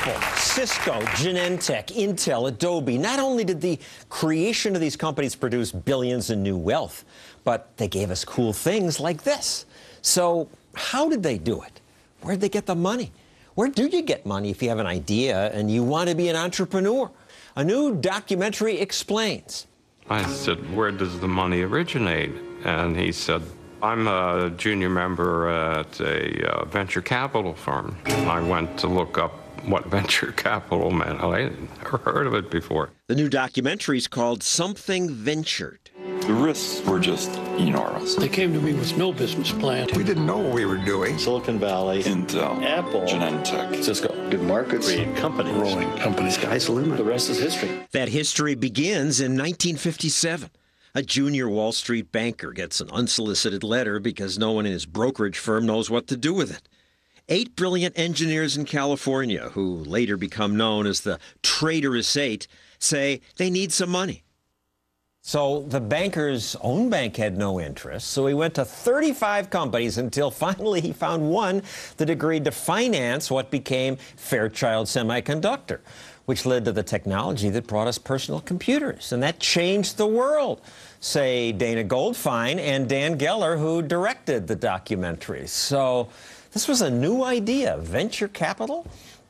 Apple, Cisco, Genentech, Intel, Adobe. Not only did the creation of these companies produce billions in new wealth, but they gave us cool things like this. So how did they do it? Where'd they get the money? Where do you get money if you have an idea and you want to be an entrepreneur? A new documentary explains. I said, where does the money originate? And he said, I'm a junior member at a venture capital firm. I went to look up what venture capital meant. I had never heard of it before. The new documentary is called Something Ventured. The risks were just enormous. They came to me with no business plan. We didn't know what we were doing. Silicon Valley, Intel, Apple, Genentech, Cisco, good markets, great companies, Growing companies. Sky's the limit. The rest is history. That history begins in 1957. A junior Wall Street banker gets an unsolicited letter because no one in his brokerage firm knows what to do with it. 8 brilliant engineers in California, who later become known as the Traitorous Eight, say they need some money. So the banker's own bank had no interest, so he went to 35 companies until finally he found one that agreed to finance what became Fairchild Semiconductor, which led to the technology that brought us personal computers. And that changed the world, say Dana Goldfein and Dan Geller, who directed the documentary. So this was a new idea, venture capital.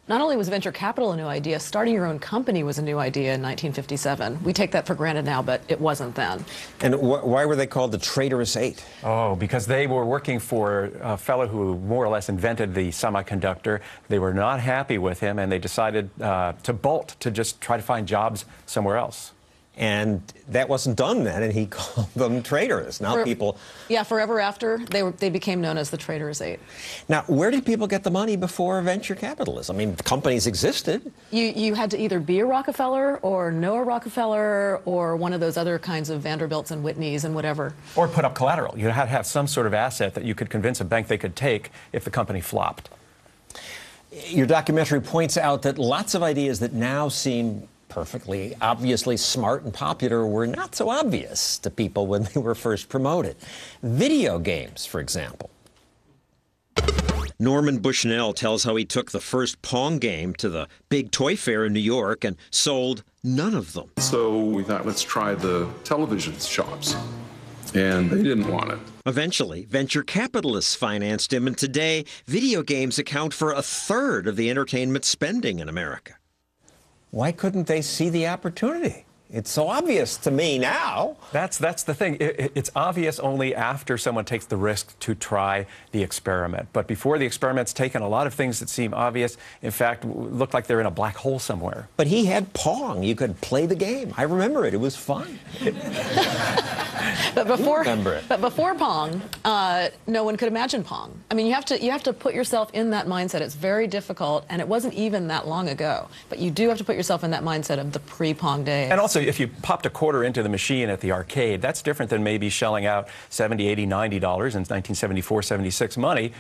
Not only was venture capital a new idea, starting your own company was a new idea in 1957. We take that for granted now, but it wasn't then. And why were they called the Traitorous Eight? Oh, because they were working for a fellow who more or less invented the semiconductor. They were not happy with him, and they decided to bolt, to just try to find jobs somewhere else. And that wasn't done then, and he called them traitors. Now people... Yeah, forever after, they became known as the Traitorous Eight. Now, where did people get the money before venture capitalism? I mean, companies existed. You had to either be a Rockefeller or know a Rockefeller or one of those other kinds of Vanderbilts and Whitneys and whatever. Or put up collateral. You had to have some sort of asset that you could convince a bank they could take if the company flopped. Your documentary points out that lots of ideas that now seem perfectly obviously smart and popular were not so obvious to people when they were first promoted. Video games, for example. Norman Bushnell tells how he took the first Pong game to the big toy fair in New York and sold none of them. So we thought, let's try the television shops. And they didn't want it. Eventually, venture capitalists financed him, and today, video games account for 1/3 of the entertainment spending in America. Why couldn't they see the opportunity? It's so obvious to me now. That's the thing. It's obvious only after someone takes the risk to try the experiment. But before the experiment's taken, a lot of things that seem obvious, in fact, look like they're in a black hole somewhere. But he had Pong. You could play the game. I remember it. It was fun. But before Pong, no one could imagine Pong. I mean, you have to put yourself in that mindset. It's very difficult, and it wasn't even that long ago. But you do have to put yourself in that mindset of the pre-Pong days. And also, if you popped a quarter into the machine at the arcade, that's different than maybe shelling out $70, $80, $90 in 1974, 76 money.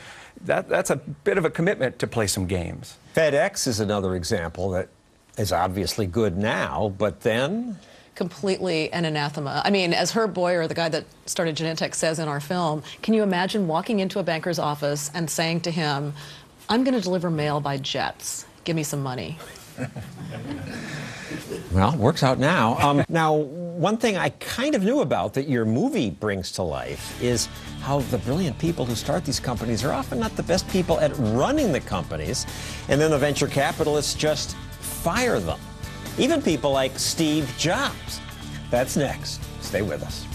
That's a bit of a commitment to play some games. FedEx is another example that is obviously good now, but then... Completely an anathema. I mean, as Herb Boyer, the guy that started Genentech, says in our film, can you imagine walking into a banker's office and saying to him, I'm going to deliver mail by jets. Give me some money. Well, it works out now. Now, one thing I kind of knew about that your movie brings to life is how the brilliant people who start these companies are often not the best people at running the companies, and then the venture capitalists just fire them. Even people like Steve Jobs. That's next. Stay with us.